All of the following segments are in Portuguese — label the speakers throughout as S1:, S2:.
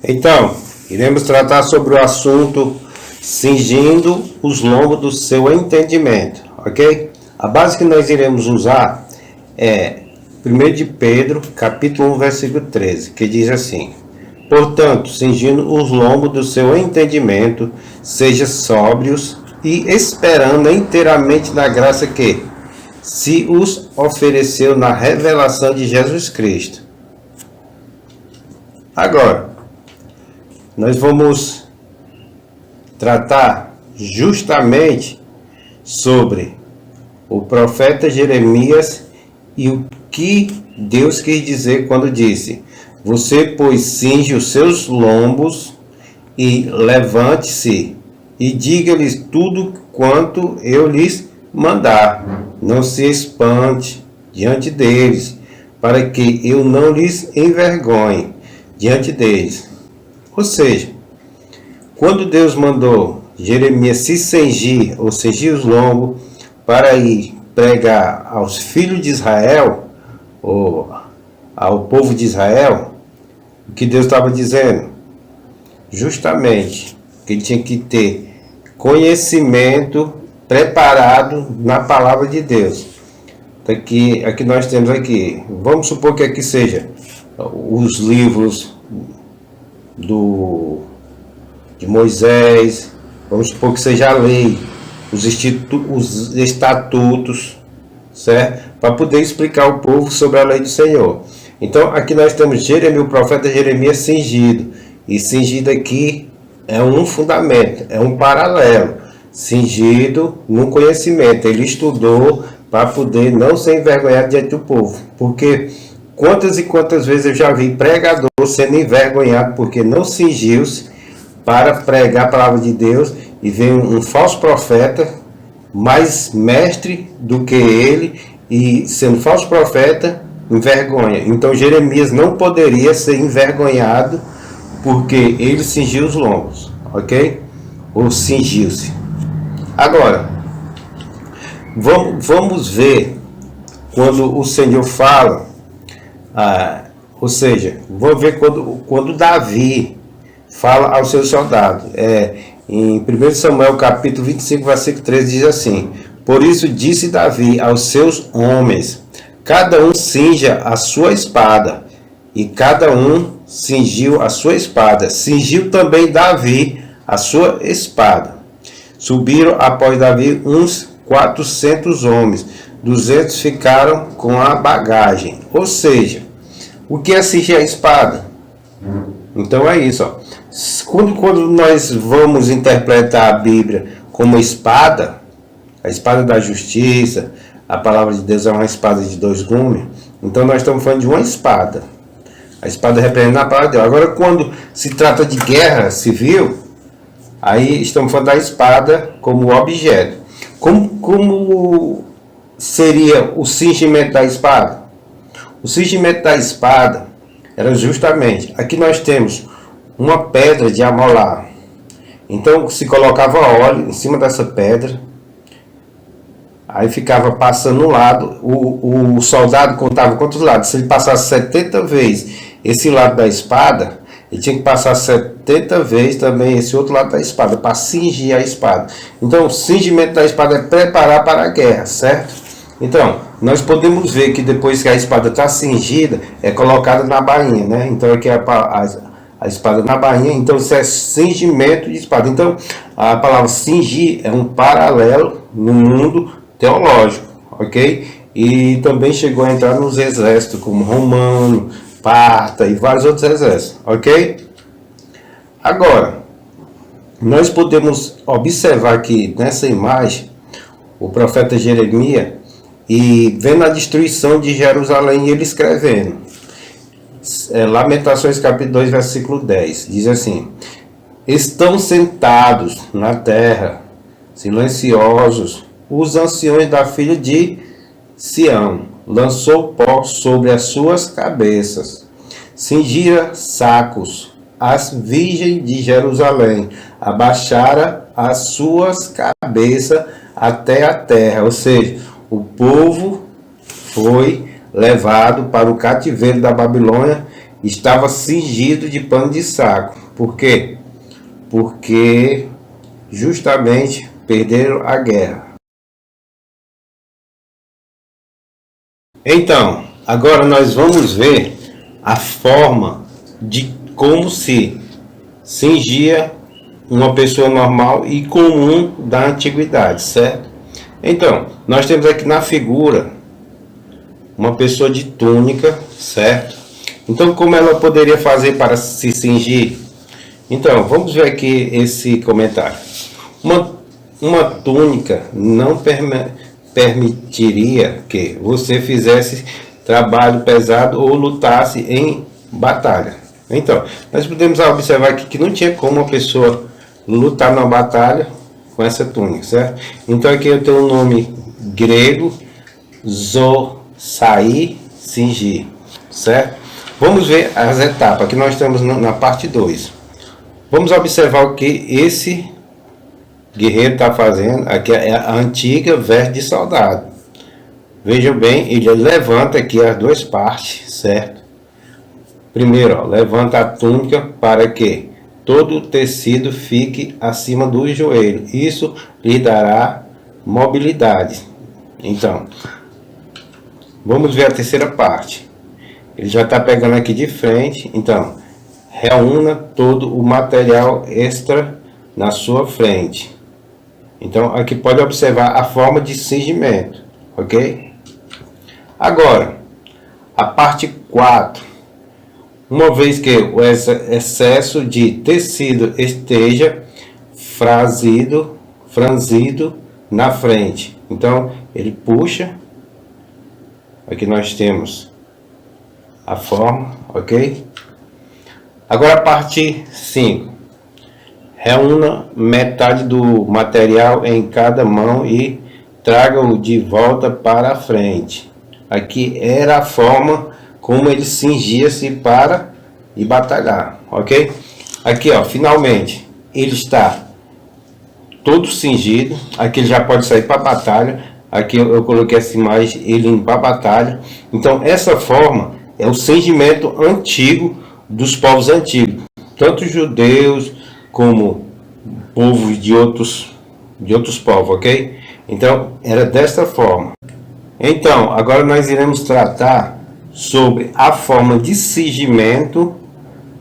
S1: Então, iremos tratar sobre o assunto cingindo os lombos do seu entendimento, ok? A base que nós iremos usar é 1 de Pedro, capítulo 1, versículo 13, que diz assim: portanto, cingindo os lombos do seu entendimento, seja sóbrios e esperando inteiramente na graça que se os ofereceu na revelação de Jesus Cristo. Agora, nós vamos tratar justamente sobre o profeta Jeremias e o que Deus quis dizer quando disse: você, pois, cinge os seus lombos e levante-se e diga-lhes tudo quanto eu lhes mandar. Não se espante diante deles, para que eu não lhes envergonhe diante deles. Ou seja, quando Deus mandou Jeremias se cingir ou cingir os lombos para ir pregar aos filhos de Israel, ou ao povo de Israel, o que Deus estava dizendo? Justamente que ele tinha que ter conhecimento preparado na palavra de Deus. Aqui nós temos aqui, vamos supor que aqui seja os livros de Moisés, vamos supor que seja a lei, os estatutos, certo? Para poder explicar ao povo sobre a lei do Senhor. Então aqui nós temos Jeremias, o profeta Jeremias cingido, e cingido aqui é um fundamento, é um paralelo, cingido no conhecimento, ele estudou para poder não ser envergonhado diante do povo, porque quantas e quantas vezes eu já vi pregador sendo envergonhado porque não cingiu-se para pregar a palavra de Deus, e vem um falso profeta, mais mestre do que ele, e sendo falso profeta, envergonha. Então Jeremias não poderia ser envergonhado porque ele cingiu os lombos, ok? Ou cingiu-se. Agora, vamos ver quando o Senhor fala, ou seja, vamos ver quando Davi fala aos seus soldados. Em 1 Samuel capítulo 25, versículo 13 diz assim: por isso disse Davi aos seus homens, cada um cinja a sua espada, e cada um cingiu a sua espada. Cingiu também Davi a sua espada. Subiram após Davi uns 400 homens, 200 ficaram com a bagagem. Ou seja, o que é cingir a espada? Então é isso, ó. Quando nós vamos interpretar a Bíblia como espada, a espada da justiça, a palavra de Deus é uma espada de dois gumes, então nós estamos falando de uma espada. A espada representa a palavra de Deus. Agora, quando se trata de guerra civil, aí estamos falando da espada como objeto. Como seria o cingimento da espada? O cingimento da espada era justamente, aqui nós temos uma pedra de amolar. Então se colocava óleo em cima dessa pedra, aí ficava passando um lado, o soldado contava quantos lados. Se ele passasse 70 vezes esse lado da espada, ele tinha que passar 70 vezes também esse outro lado da espada, para cingir a espada. Então o cingimento da espada é preparar para a guerra, certo? Então, nós podemos ver que depois que a espada está cingida, é colocada na bainha, né? Então aqui é a espada na bainha, então isso é cingimento de espada. Então a palavra cingir é um paralelo no mundo teológico, ok? E também chegou a entrar nos exércitos como romano, parta e vários outros exércitos, ok? Agora, nós podemos observar aqui nessa imagem o profeta Jeremias e vendo a destruição de Jerusalém, ele escrevendo. Lamentações capítulo 2, versículo 10, diz assim: estão sentados na terra, silenciosos, os anciões da filha de Sião, lançou pó sobre as suas cabeças, cingira sacos, as virgens de Jerusalém, abaixara as suas cabeças até a terra. Ou seja, o povo foi levado para o cativeiro da Babilônia estava cingido de pano de saco. Por quê? Porque justamente perderam a guerra. Então, agora nós vamos ver a forma de como se cingia uma pessoa normal e comum da antiguidade, certo? Então, nós temos aqui na figura uma pessoa de túnica, certo? Então, como ela poderia fazer para se cingir? Então, vamos ver aqui esse comentário. Uma túnica não permitiria que você fizesse trabalho pesado ou lutasse em batalha. Então, nós podemos observar aqui que não tinha como uma pessoa lutar na batalha com essa túnica, certo? Então aqui eu tenho o nome grego Zosai cingir, certo? Vamos ver as etapas. Aqui nós estamos na parte 2. Vamos observar o que esse guerreiro está fazendo. Aqui é a antiga veste de soldado. Vejam bem, ele levanta aqui as duas partes, certo? Primeiro, ó, levanta a túnica para que todo o tecido fique acima do joelho. Isso lhe dará mobilidade. Então, vamos ver a terceira parte. Ele já está pegando aqui de frente. Então, reúna todo o material extra na sua frente. Então, aqui pode observar a forma de cingimento, ok? Agora, a parte 4. Uma vez que o excesso de tecido esteja franzido na frente. Então, ele puxa. Aqui nós temos a forma, ok? Agora a parte 5. Reúna metade do material em cada mão e traga-o de volta para a frente. Aqui era a forma como ele cingia-se para ir batalhar, ok? Aqui, ó, finalmente, ele está todo cingido. Aqui ele já pode sair para a batalha. Aqui eu coloquei essa imagem, ele indo para a batalha. Então, essa forma é o cingimento antigo dos povos antigos. Tanto judeus como povos de outros povos, ok? Então, era desta forma. Então, agora nós iremos tratar sobre a forma de cingimento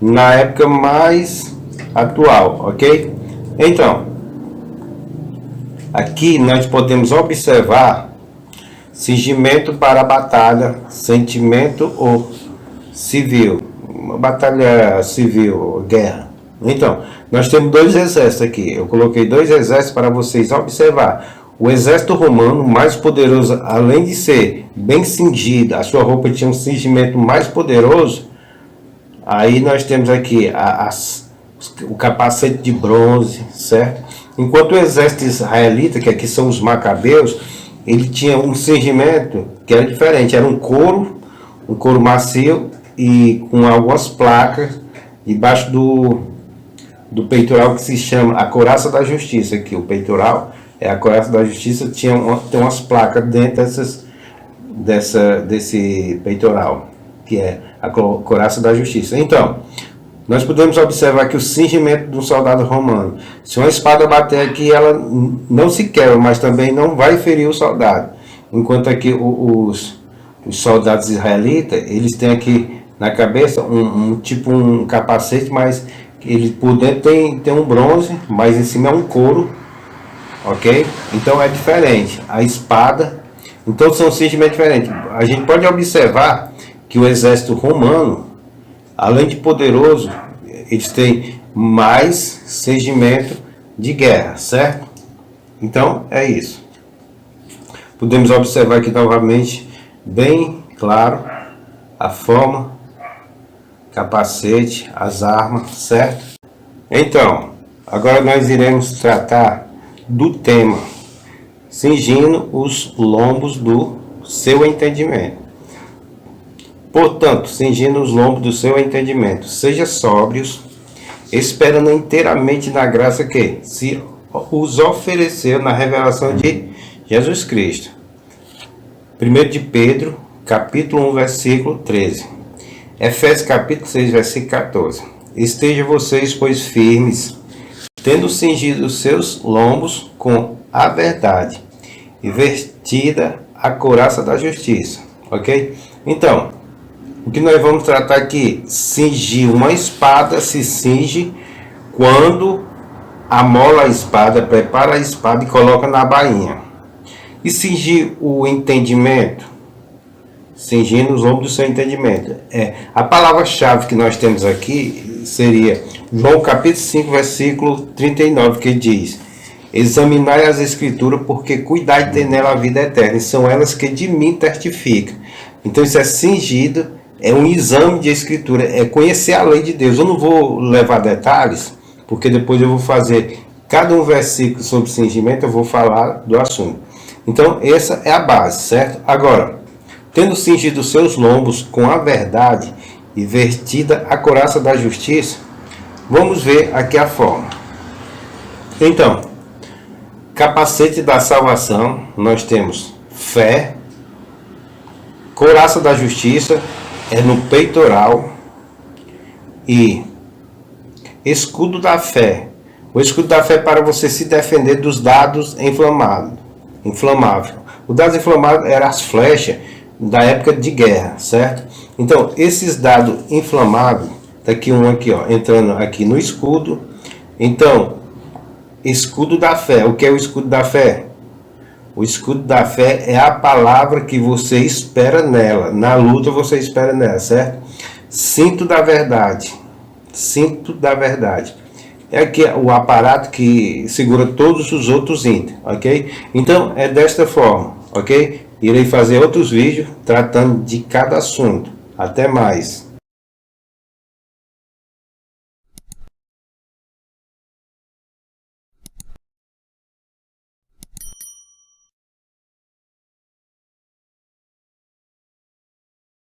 S1: na época mais atual, ok? Então, aqui nós podemos observar cingimento para a batalha, sentimento ou civil, uma batalha civil, guerra. Então, nós temos dois exércitos aqui. Eu coloquei dois exércitos para vocês observar. O exército romano, mais poderoso, além de ser bem cingido, a sua roupa tinha um cingimento mais poderoso. Aí nós temos aqui o capacete de bronze, certo? Enquanto o exército israelita, que aqui são os macabeus, ele tinha um cingimento que era diferente. Era um couro macio e com algumas placas debaixo do peitoral, que se chama a couraça da justiça. Aqui o peitoral é a couraça da justiça, tem umas placas dentro desse peitoral, que é a couraça da justiça. Então, nós podemos observar que o cingimento de um soldado romano, se uma espada bater aqui, ela não se quebra, mas também não vai ferir o soldado. Enquanto aqui os soldados israelitas, eles têm aqui na cabeça um capacete, mas ele por dentro tem um bronze, mas em cima é um couro. Ok? Então é diferente. A espada. Então são cingimentos diferentes. A gente pode observar que o exército romano, além de poderoso, eles têm mais cingimento de guerra, certo? Então é isso. Podemos observar aqui novamente, bem claro, a forma, capacete, as armas, certo? Então, agora nós iremos tratar do tema, cingindo os lombos do seu entendimento. Portanto, cingindo os lombos do seu entendimento, seja sóbrios, esperando inteiramente na graça que se os ofereceu na revelação de Jesus Cristo. 1 de Pedro, capítulo 1, versículo 13. Efésios capítulo 6, versículo 14. Estejam vocês, pois, firmes, tendo cingido os seus lombos com a verdade, e vestida a couraça da justiça. Ok? Então, o que nós vamos tratar aqui? Cingir uma espada se cinge quando amola a espada, prepara a espada e coloca na bainha. E cingir o entendimento? Cingindo os lombos do seu entendimento. A palavra-chave que nós temos aqui seria João capítulo 5, versículo 39, que diz: examinai as escrituras, porque cuidai de ter nela a vida eterna, e são elas que de mim testificam. Então isso é cingido, é um exame de escritura, é conhecer a lei de Deus. Eu não vou levar detalhes, porque depois eu vou fazer cada um versículo sobre cingimento, eu vou falar do assunto. Então essa é a base, certo? Agora, tendo cingido seus lombos com a verdade e vestida a couraça da justiça, vamos ver aqui a forma. Então, capacete da salvação, nós temos fé, couraça da justiça, é no peitoral, e escudo da fé. O escudo da fé é para você se defender dos dados inflamáveis. O dado inflamável eram as flechas da época de guerra, certo? Então, esses dados inflamáveis, tá aqui um aqui, ó, entrando aqui no escudo. Então, escudo da fé. O que é o escudo da fé? O escudo da fé é a palavra que você espera nela. Na luta você espera nela, certo? Cinto da verdade. Cinto da verdade. É aqui o aparato que segura todos os outros itens, ok? Então, é desta forma, ok? Irei fazer outros vídeos tratando de cada assunto. Até mais.